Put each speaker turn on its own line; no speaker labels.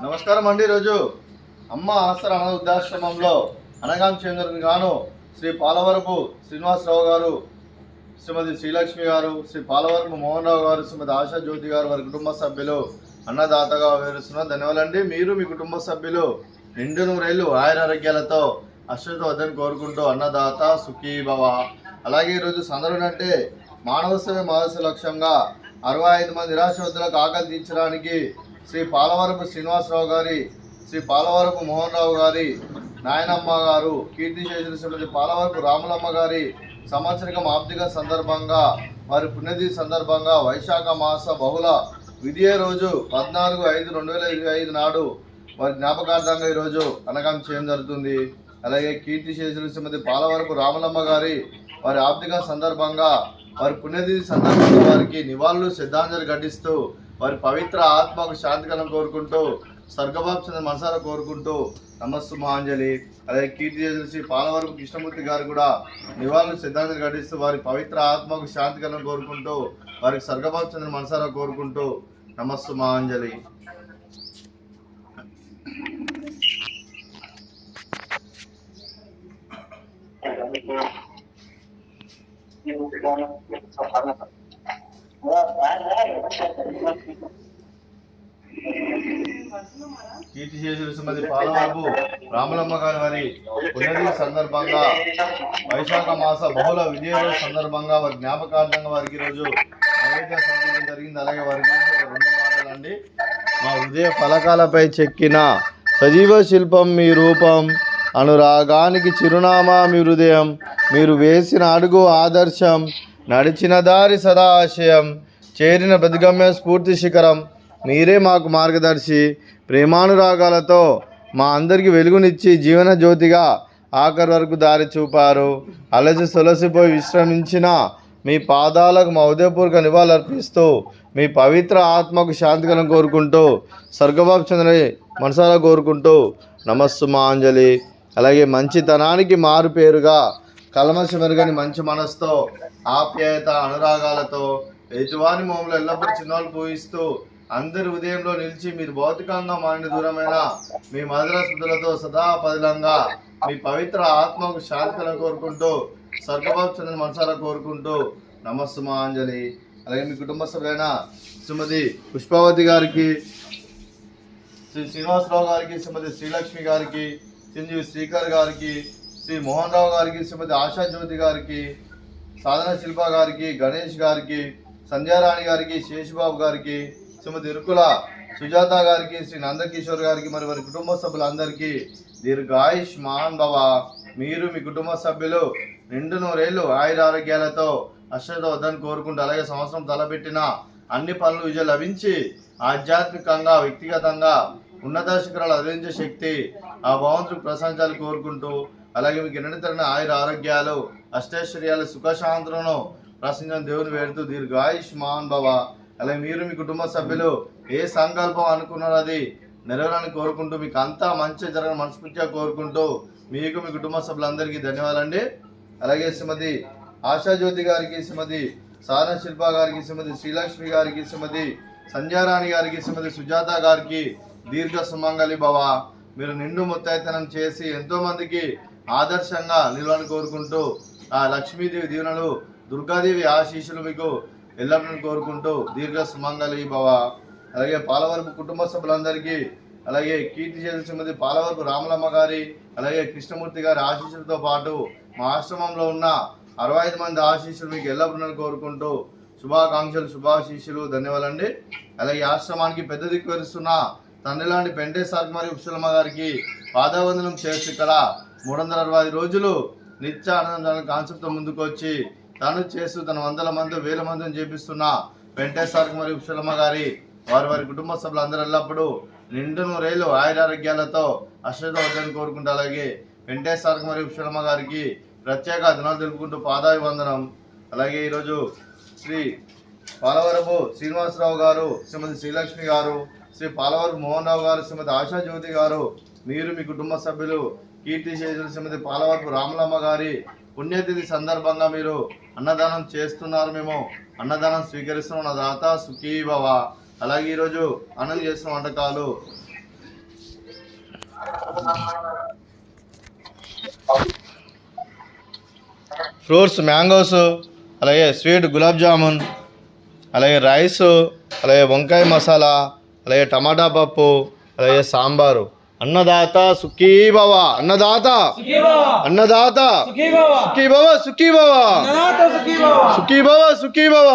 నమస్కారం అండి. ఈరోజు అమ్మ ఆసర అనాథ వృద్ధాశ్రమంలో అనగాం చెందిన గాను శ్రీ పాలవరపు శ్రీనివాసరావు గారు, శ్రీమతి శ్రీలక్ష్మి గారు, శ్రీ పాలవరపు మోహన్ రావు గారు, శ్రీమతి ఆశా జ్యోతి గారు, వారి కుటుంబ సభ్యులు అన్నదాతగా వివరిస్తున్న ధన్యవాదాలండి. మీరు మీ కుటుంబ సభ్యులు నిండు నూరేళ్లు ఆయురారోగ్యాలతో అశ్వత వద్దని కోరుకుంటూ అన్నదాత సుఖీ భవ. అలాగే ఈరోజు సందర్భం అంటే మానవ సేవ మహర్ష లక్ష్యంగా 65 మంది నిరాశ్రతులకు ఆకలి తీర్చడానికి శ్రీ పాలవరపు శ్రీనివాసరావు గారి, శ్రీ పాలవరపు మోహన్ రావు గారి నాయనమ్మ గారు, కీర్తిశేషులు శ్రీమతి పాలవరపు రాములమ్మ గారి సంవత్సరికం ఆర్థిక సందర్భంగా, వారి పుణ్యతిథి సందర్భంగా వైశాఖ మాస బహుళ విధియ రోజు 14/5/2025 నాడు వారి జ్ఞాపకార్థంగా ఈరోజు అనగాం చేయడం జరుగుతుంది. అలాగే కీర్తిశేషులు శ్రీమతి పాలవరపు రాములమ్మ గారి వారి ఆర్థిక సందర్భంగా, వారి పుణ్యతిథి సందర్భంగా వారికి నివాళులు శ్రద్ధాంజలి ఘటిస్తూ వారి పవిత్ర ఆత్మకు శాంతికరం కోరుకుంటూ స్వర్గబాబు చంద్ర మనసారా కోరుకుంటూ నమస్సు మహాంజలి. అలాగే కీర్తిశేషులు శ్రీ పాలవరపు కృష్ణమూర్తి గారు కూడా నివాళులు శ్రద్ధాంజలి ఘటిస్తూ వారి పవిత్ర ఆత్మకు శాంతికరం కోరుకుంటూ వారికి స్వర్గబాబు చంద్ర మనసారా కోరుకుంటూ నమస్సు మహాంజలి. కీర్తిశేషులు శ్రీమతి పాలవరపు రాములమ్మ గారి వారి పుణ్యతిథి సందర్భంగా వైశాఖ మాస బహుళ విజయ సందర్భంగా వారి జ్ఞాపకార్థంగా వారికి ఈరోజు నైవేద్యం సమర్పించడం జరిగింది. అలాగే వారి గురించి ఒక 2 మాటలండి. మా హృదయ ఫలకాలపై చెక్కిన సజీవ శిల్పం మీ రూపం, అనురాగానికి చిరునామా మీ హృదయం, మీరు వేసిన అడుగు ఆదర్శం, నడిచిన దారి సదా ఆశయం, చేరిన ప్రతిగమ్య స్ఫూర్తి శిఖరం, మీరే మాకు మార్గదర్శి. ప్రేమానురాగాలతో మా అందరికీ వెలుగునిచ్చి జీవన జ్యోతిగా ఆఖరి వరకు దారి చూపారు. అలసి సొలసిపోయి విశ్రమించిన మీ పాదాలకు మా ఉదయపూర్వక నివాళులర్పిస్తూ మీ పవిత్ర ఆత్మకు శాంతికరం కోరుకుంటూ స్వర్గబాబు చంద్రని మనసారా కోరుకుంటూ నమస్సు మహాంజలి. అలాగే మంచితనానికి మారు పేరుగా కల్మషమెరుగని మంచి మనసుతో ఆప్యాయత అనురాగాలతో ఎదుటివారి మోములు ఎల్లప్పుడూ చిన్నవాళ్ళు పూజిస్తూ అందరి ఉదయంలో నిలిచి మీరు భౌతికంగా మారిన దూరమైన మీ మధుర స్మృతులతో సదా పదిలంగా మీ పవిత్ర ఆత్మకు శాంతికరం కోరుకుంటూ స్వర్గబాబు చంద్ర మనసారా కోరుకుంటూ నమస్సు మహాంజలి. అలాగే మీ కుటుంబ సభ్యులైన శ్రీమతి పుష్పావతి గారికి, శ్రీ శ్రీనివాసరావు గారికి, శ్రీమతి శ్రీలక్ష్మి గారికి, చిరంజీవి శ్రీకర్ గారికి, శ్రీ మోహన్ రావు గారికి, శ్రీమతి ఆశా జ్యోతి గారికి, సాధన శిల్ప గారికి, గణేష్ గారికి, సంధ్యారాణి గారికి, శేషబాబు గారికి, శ్రీమతి ఇరుకుల సుజాత గారికి, శ్రీ నందకిషోర్ గారికి, మరి వారి కుటుంబ సభ్యులందరికీ దీర్ఘాయుష్ మహాన్ భవ. మీరు మీ కుటుంబ సభ్యులు నిండు నూరేళ్లు ఆయురారోగ్యాలతో అశ్వత వద్దని కోరుకుంటూ, అలాగే సంవత్సరం తలపెట్టిన అన్ని పనులు విజయం లభించి ఆధ్యాత్మికంగా వ్యక్తిగతంగా ఉన్నత శిఖరాలు అధించే శక్తి ఆ భగవంతుడికి ప్రశంసాలు కోరుకుంటూ, అలాగే మీకు ఎన్నడతరణ ఆయుర ఆరోగ్యాలు అష్టైశ్వర్యాలు సుఖశాంతులను ప్రశ్నించిన దేవుని వేడుతూ దీర్ఘాయుష్ మహాన్ భవ. అలాగే మీరు మీ కుటుంబ సభ్యులు ఏ సంకల్పం అనుకున్నారో అది నెరవేరాలని కోరుకుంటూ మీకు అంతా మంచి జరగని మనస్ఫూర్తిగా కోరుకుంటూ మీకు మీ కుటుంబ సభ్యులందరికీ ధన్యవాదాలండి. అలాగే శ్రీమతి ఆశాజ్యోతి గారికి, శ్రీమతి సాధన శిల్ప గారికి, శ్రీమతి శ్రీలక్ష్మి గారికి, శ్రీమతి సంధ్యారాణి గారికి, శ్రీమతి సుజాత గారికి దీర్ఘ సుమంగళి భవ. మీరు నిండు ముత్తైతనం చేసి ఎంతోమందికి ఆదర్శంగా నిలవాలని కోరుకుంటూ ఆ లక్ష్మీదేవి దీవెనలు, దుర్గాదేవి ఆశీస్సులు మీకు ఎల్లప్పుడూ కోరుకుంటూ దీర్ఘ సుమంగళి భవ. అలాగే పాలవరపు కుటుంబ సభ్యులందరికీ, అలాగే కీర్తిశేషులు శ్రీమతి పాలవరపు రాములమ్మ గారి, అలాగే కృష్ణమూర్తి గారి ఆశీస్సులతో పాటు మా ఆశ్రమంలో ఉన్న 65 మంది ఆశీస్సులు మీకు ఎల్లప్పుడూ కోరుకుంటూ శుభాకాంక్షలు, శుభాశీస్సులు, ధన్యవాదాలండి. అలాగే ఆశ్రమానికి పెద్ద దిక్కు వరుస్తున్న తండ్రి లాంటి పెంటేశ్వర్ మరియు ఉప్సలమ్మ గారికి పాదవందనం చేస్తూ ఇక్కడ 365 రోజులు నిత్య ఆనందానికి కాన్సెప్ట్తో ముందుకు వచ్చి తను చేస్తూ తన 100 మంది 1000 మందిని చేపిస్తున్న పెంటేశ్వర్ మరియు ఉప్సలమ్మ గారి వారి కుటుంబ సభ్యులందరూ ఎల్లప్పుడూ నిండు నూరేళ్లు ఆయురారోగ్యాలతో అశ్వత వద్దని కోరుకుంటూ, అలాగే వెంకటేశ్వర మరియు ఉప్సలమ్మ గారికి ప్రత్యేక దినాలు తెలుపుకుంటూ పాదాభివందనం. అలాగే ఈరోజు శ్రీ పాలవరపు శ్రీనివాసరావు గారు, శ్రీమతి శ్రీలక్ష్మి గారు, శ్రీ పాలవరపు మోహన్ రావు గారు, శ్రీమతి ఆశా జ్యోతి గారు, మీరు మీ కుటుంబ సభ్యులు కీర్తిశేషులు శ్రీమతి పాలవరపు రాములమ్మ గారి పుణ్యతిథి సందర్భంగా మీరు అన్నదానం చేస్తున్నారు. మేము అన్నదానం స్వీకరిస్తున్నాం. నా దాత సుఖీ భవ. అలాగే ఈరోజు అన్నం చేసిన వంటకాలు ఫ్రూట్స్ మ్యాంగోస్, అలాగే స్వీట్ గులాబ్ జామున్, అలాగే రైస్, అలాగే వంకాయ మసాలా, అలాగే టమాటా పప్పు, అలాగే సాంబారు. అన్నదాత సుఖీ భవ, అన్నదాత అన్నదాత సుఖీ భవ, సుఖీ భవ, సుఖీ భవ, సుఖీ భవ.